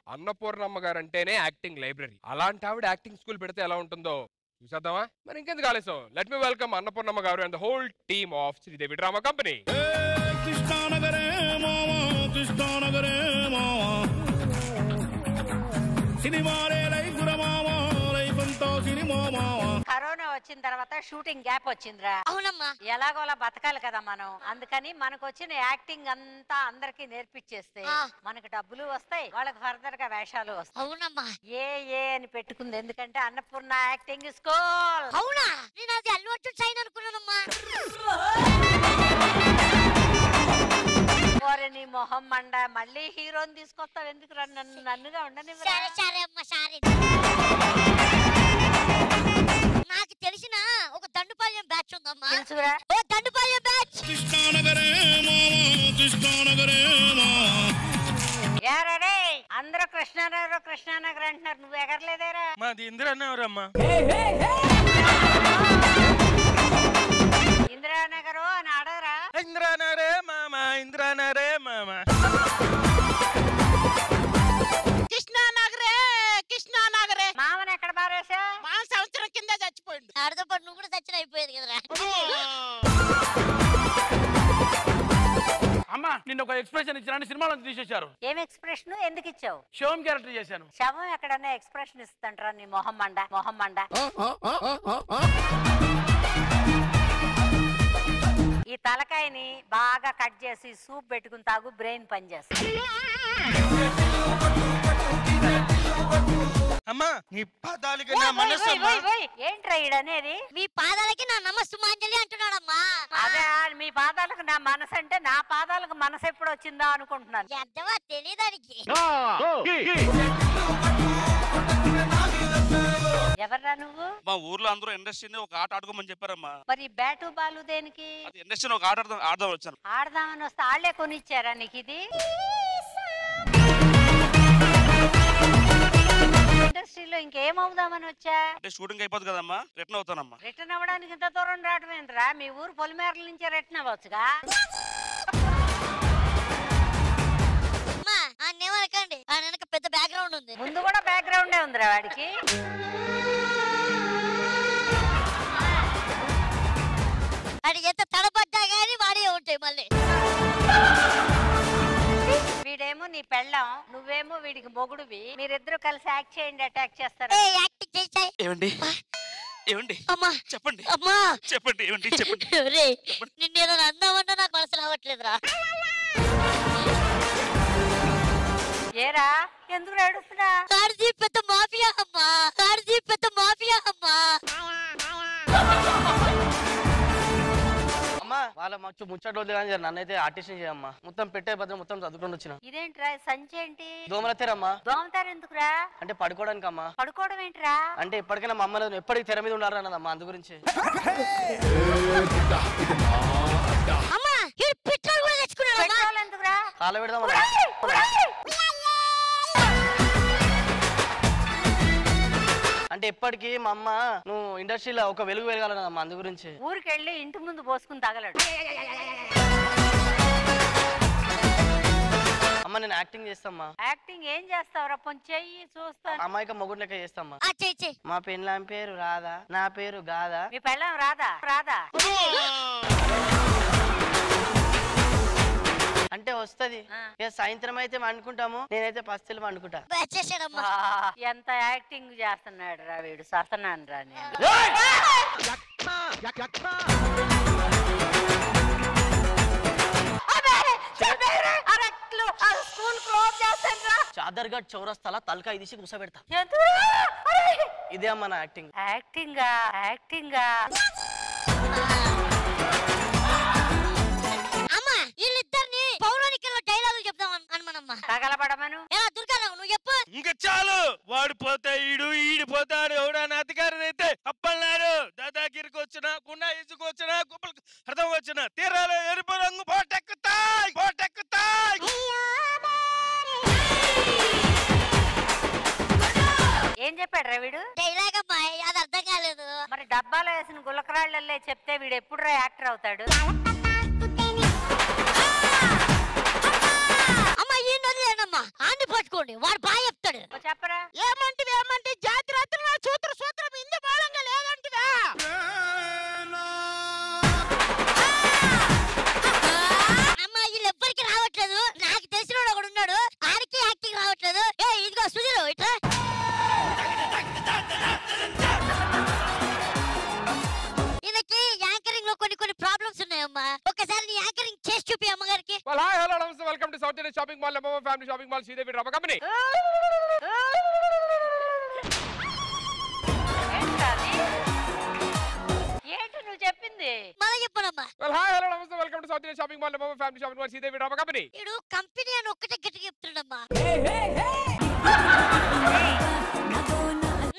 అన్నపూర్ణమ్మ గారు అంటేనే acting library. అలాంటి ఆవిడ యాక్టింగ్ స్కూల్ పెడితే ఎలా ఉంటుందో చూసేద్దామా? మరి ఇంకెందుకు ఆలస్యం, లెట్ మీ వెల్కమ్ అన్నపూర్ణమ్మ గారు and the whole team of Sridevi drama company. కృష్ణానగరే మావా, కృష్ణానగరే మావా, సినిమాలే లైఫ్ మావా, లైఫ్ అంతా సినిమా మావా. కరోనా వచ్చిన తర్వాత షూటింగ్ గ్యాప్ వచ్చిందిరా. అవునమ్మా, ఎలాగోలా బతకాలి కదా మనం. అందుకని మనకు వచ్చిన యాక్టింగ్ అంతా అందరికి నేర్పించేస్తే మనకు డబ్బులు వస్తాయి, వాళ్ళకి ఫర్దర్ గా వేషాలు వస్తాయి. అవునమ్మా. ఏ అని పెట్టుకుంది, ఎందుకంటే అన్నపూర్ణ యాక్టింగ్ స్కూల్. అవునా, నేను అది అల్లు అర్జున్ సైన్ అనుకున్నానమ్మా. నీ మొహం మండ, మళ్ళీ హీరోని తీసుకొస్తావు ఎందుకు? నన్నుగా ఉండని. సరే సరే అమ్మా, సరే. నాకు తెలిసిన ఒక దండుపాలెం బ్యాచ్ ఉందమ్మా. తెలుసురా? ఓ దండుపాలెం బ్యాచ్. కృష్ణానగరే మావా, కృష్ణానగరే మావా. యారే అందరూ కృష్ణానగర్ కృష్ణానగర్ అంటున్నారు, నువ్వు ఎగరలేదేరా? మాది ఇందిరానగరమ్మా. ఇందిరానగరు అని అడగరా? ఇందిరానగరే మామ, ఇందిరానగరే మామ. కృష్ణానగరే, కృష్ణానగరే. మామని ఎక్కడ బారేసా? మా సంవత్సరం కింద చచ్చిపోయిండు. ఆడతో పాటు నువ్వు కూడా చచ్చిన అయిపోయేది కదరా. అమ్మా, నిన్న ఒక ఎక్స్ప్రెషన్ ఇచ్చిన సినిమాలో తీసేశారు. ఏం ఎక్స్ప్రెషన్ ఎందుకు ఇచ్చావు? శవం క్యారెక్టర్ చేశాను. శవం ఎక్కడన్నా ఎక్స్ప్రెషన్ ఇస్తుంటారా? నీ మొహం మండ, మొహం మండ. ఈ తలకాయని బాగా కట్ చేసి సూప్ పెట్టుకుని తాగు, బ్రెయిన్ పని చేస్తుంది. అమ్మా, నీ పాదాలకి నా మనసు. ఏంట్రా ఈడనేది? మీ పాదాలకి నా నమస్సుమాంజలి అంటున్నాడమ్మా. అదే, మీ పాదాలకు నా మనసు అంటే నా పాదాలకు మనసు ఎప్పుడు వచ్చిందా అనుకుంటున్నాను. అర్థమా తెలియదానికి. ఎవర్రా నువ్వు? మా ఊర్లో అందరూ ఇండస్ట్రీని ఒక ఆట ఆడుకోమని చెప్పారమ్మా. మరి బ్యాటు బాలు దేనికి? ఇండస్ట్రీని ఒక ఆట ఆడదాం వచ్చాను. ఆడదామని వస్తే ఆళ్లే కొనిచ్చారా నీకు ఇది? ఇండస్ట్రీలో ఇంకేమవుదామని వచ్చా? అంటే షూటింగ్ అయిపోతుంది కదమ్మా, రిటర్న్ అవుతానమ్మా. రిటర్న్ అవ్వడానికి ఇంత దూరం రావడం ఏంట్రా? మీ ఊరు పొలిమేరల నుంచే రిటర్న్ అవ్వచ్చుగా. అన్నేమనకండి, ఆయన వెనక పెద్ద బ్యాక్గ్రౌండ్ ఉంది. ముందు కూడా బ్యాక్గ్రౌండే ఉందిరా వాడికి. అది ఎంత తడబడ్డా గానీ వాడే ఉంటాయి మళ్ళీ. వీడేమో నీ పెళ్ళం, నువ్వేమో వీడికి మొగుడువి. మీరిద్దరు కలిసి యాక్ట్ చేయండి, అటాక్ చేస్తారు. యాక్టింగ్ చేసాయి. ఏమండి ఏమండి అమ్మా చెప్పండి, అమ్మా చెప్పండి ఏమండి చెప్పండి. నిన్నేదో అందామన్నా నాకు మనసు రావట్లేదురా. ఏరా ఎందుకు ఏడుస్తున్నా? కార్జీ పెద్ద మాఫియా అమ్మా, కార్జీ పెద్ద మాఫియా అమ్మా. అమ్మా, వాళ్ళ మచ్చు ముచ్చట రోజు కానీ నన్నైతే ఆర్టిస్ట్ చేయమ్మా. మొత్తం పెట్టే భద్రం మొత్తం చదువుకొని వచ్చిన. ఇదేంట్రా సంచి ఏంటి? దోమలతేరమ్మా. దోమతారు ఎందుకురా? అంటే పడుకోవడానికి అమ్మా. పడుకోవడం ఏంట్రా? అంటే ఎప్పటికైనా మా అమ్మలో ఎప్పటికి తెర మీద ఉండాలన్నదమ్మా, అందు గురించి. అమ్మా, ఈ పెట్రోల్ కూడా తెచ్చుకున్నాడు. పెట్రోల్ ఎందుకురా? కాల పెడదామా. అంటే ఎప్పటికీ మా అమ్మ నువ్వు ఇండస్ట్రీలో ఒక వెలుగు వెలగాలన్నదమ్మా, అందు గురించి. ఊరికెళ్ళి ఇంటి ముందు పోసుకుని తగలడు. అమ్మ, నేను యాక్టింగ్ చేస్తామ్మా. యాక్టింగ్ ఏం చేస్తావురా? కొంచెం చెయ్యి చూస్తాను. అమ్మాయిక మొగుడు లెక్క చేస్తామ్మా. చెయ్యి. మా పెళ్ళాం పేరు రాదా, నా పేరు గాదా. మీ పెళ్ళం రాదా? రాదా అంటే వస్తది. సాయంత్రం అయితే అనుకుంటాము, నేనైతే పస్తులు అనుకుంటా. ఎంత యాక్టింగ్ చేస్తున్నాడు రా వీడు, సతనాను రా నేను. చాదర్గఢ్ చౌరస్తాల తలకాయ తీసి కూసబెడతా. ఇదే అమ్మా నా యాక్టింగ్. యాక్టింగా యాక్టింగా. అమ్మా, వీళ్ళిద్దరిని పౌరాణికల్లో డైలాగులు చెప్తాం అనమనమ్మా. తగలబడమను. ఎలా దుర్గారావు నువ్వు చెప్పు. ఇంకా చాలు, వాడు పోతే ఈడిపోతాడు. ఎవడన్నా అధికారులు అయితే అప్పన్నారు. దాదాగిరికి వచ్చిన గుండా ఇసుకొచ్చిన కుప్పలు అర్థం వచ్చిన తీరాలు ఎరుపు రంగు పోటెక్కుతాయి. ఏం చెప్పాడు రా వీడు? డైలాగ్ అమ్మా, అది అర్థం కాలేదు. మరి డబ్బాలో వేసిన గులకరాళ్ళల్లో చెప్తే వీడు ఎప్పుడు యాక్టర్ అవుతాడు? అమ్మా, ఈ నొదిలేనమ్మా, ఆన్ని పట్టుకోండి, వాడు బాగా mall number 1 family shopping mall Sridevi drama company. ఏంటి నువ్వు చెప్పింది? మళ్ళీ చెప్పనమ్మా. Well, hi, hello, namaste, welcome to South Indian Shopping Mall number 1 family shopping mall Sridevi drama company. ఇడు కంపెనీ అని ఒక్కటే గట్టిగా చెప్తున్నాడమ్మా.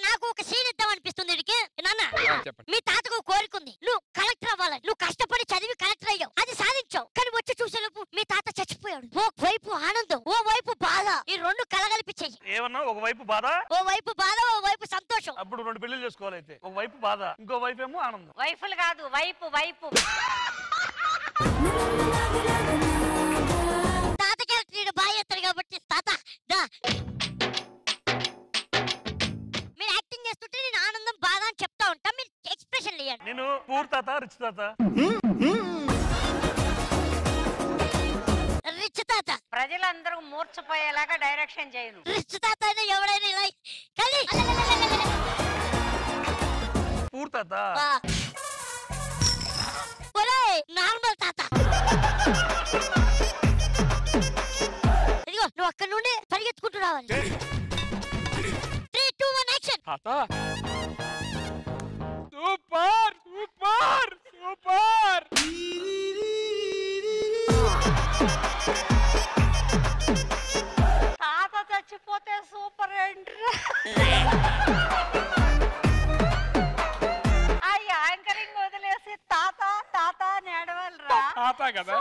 నాకు ఒక సీన్ ఇద్దాం అనిపిస్తుంది ఇడికి. నాన్న, చెప్పండి. మీ తాతకు కోరికుంది, నువ్వు కలెక్టర్ అవ్వాలని. నువ్వు కష్టపడి చదివి కలెక్టర్ అయ్యావు, అది సాధించావు. కానీ వచ్చి చూసేలోపు మీ తాత చచ్చిపోయాడు. ఓ వైపు ఆనందం, ఓ వైపు బాధ. ఈ రెండు కలగలిపి చెయ్యి. ఏమన్నా ఒకవైపు బాధ, ఓ వైపు బాధ, ఓ వైపు సంతోషం. అప్పుడు 2 పెళ్లిళ్ళు చేసుకోవాలి. అయితే ఒక వైపు బాధ, ఇంకో వైపు ఏమో ఆనందం. వైఫులు కాదు, వైపు వైపు. తాత క్యారెక్టర్ బాగా చేస్తాడు కాబట్టి తాత దా. మీరు యాక్టింగ్ చేస్తుంటే నేను ఆనందం బాధ అని చెప్తా ఉంటా, మీరు ఎక్స్ప్రెషన్ ఇవ్వండి. నేను పూర్ తాత, రిచ్ తాత. రిచ్ తాత. ప్రజలందరూ మూర్చపోయేలాగా డైరెక్షన్ చేయను. రిచ్ తాత అయినా ఎవడైనా ఇలా కలి పూర్ తాత. నార్మల్ తాత. ఇదిగో నువ్వు అక్కడ నుండి పరిగెత్తుకుంటూ రావాలి. 3, 2, 1 యాక్షన్. తాత సూపర్ సూపర్ సూపర్. తాత చచ్చిపోతే సూపర్ ఏంట్రా? ఆ యాంకరింగ్ వదిలేసి తాత తాత అని ఏడవాలిరా. తాత కదా.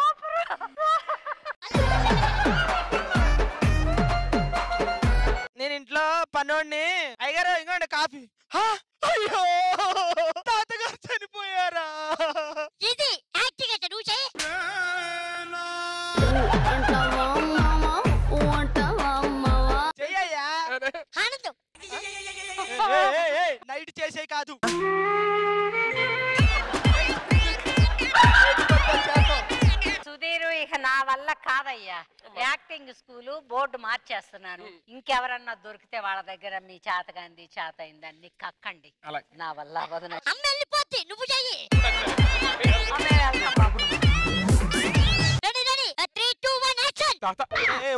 నేను ఇంట్లో పనోడిని, అయ్యారు ఇంకోండి కాఫీ. అయ్యో తాతగారు చనిపోయారా? ఇది యాక్టింగ్ అంటే నువ్వు చెయ్యి. చెయ్యయ్యా. ఆనందం. నైట్ చేసే కాదు. సుధీరు, ఇక నా వల్ల కాదయ్యా. యాక్టింగ్ స్కూలు బోర్డు మార్చేస్తున్నాను. ఇంకెవరన్నా దొరికితే వాళ్ళ దగ్గర మీ చేతగాంది చేతయింది అన్ని కక్కండి. నా వల్ల అవ్వదు. అమ్మ వెళ్ళిపోద్ది, నువ్వు చెయ్యి.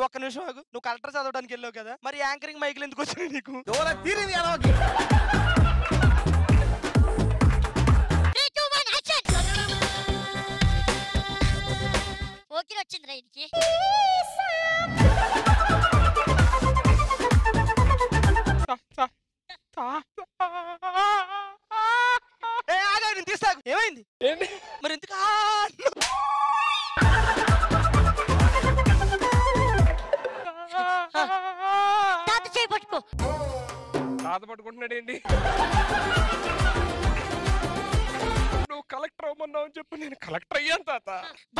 ఒక్క నిమిషం ఆగు. నువ్వు కలెక్టర్ చదవడానికి వెళ్ళావు కదా, మరి యాంకరింగ్ మైకులు ఎందుకు వచ్చినాయి నీకు? ఓకే వచ్చింది రైడ్కి. నేను తీస్తాను. ఏమైంది మరి ఎందుకు? తాత చేయి పట్టుకో. తాత పట్టుకుంటున్నాడు ఏంటి? నువ్వు కలెక్టర్ అవ్వమన్నావు అని చెప్పి నేను కలెక్టర్ అయ్యాను తాత.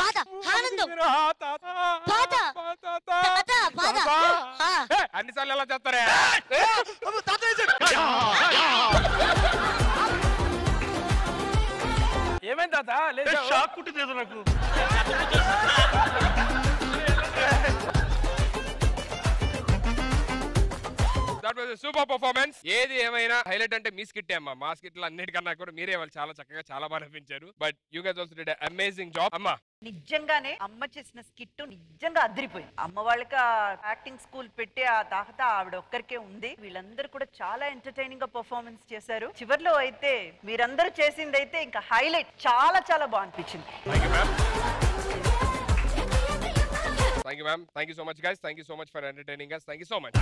బాధ, ఆనందం, బాధ, బాధ. అన్నిసార్లు ఎలా చేస్తారా? ఏమైంది తాత? షాక్ కుట్టింది నాకు. Super performance. ఏది ఏమైనా హైలైట్ అంటే మీ స్కిట్ అమ్మా. మా స్కిట్ అన్నిటికన్నా కూడా మీరే వాళ్ళు చాలా చక్కగా చాలా బాగా నవ్వించారు. But you guys also did amazing job. అమ్మా నిజంగానే అమ్మ చేసిన స్కిట్ నిజంగా అదిరిపోయింది. అమ్మ వాళ్ళకి యాక్టింగ్ స్కూల్ పెట్టి ఆ తాహత ఆవిడ ఒక్కరికే ఉంది. వీళ్ళందరూ కూడా చాలా ఎంటర్టైనింగ్ గా పర్ఫార్మెన్స్ చేశారు. చివర్లో అయితే మీరందరూ చేసింది అయితే ఇంకా హైలైట్. చాలా చాలా బాగా అనిపించింది. Thank you, ma'am. Thank you so much, guys. Thank you so much for entertaining us. Thank you so much.